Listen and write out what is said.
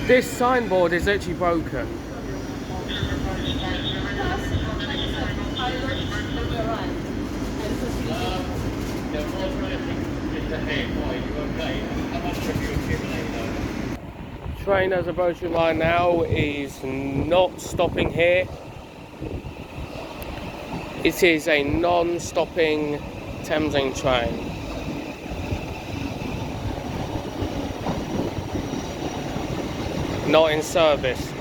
This signboard is actually broken. Train, as approaching right now, is not stopping here. It is a non-stopping Thameslink train. Not in service.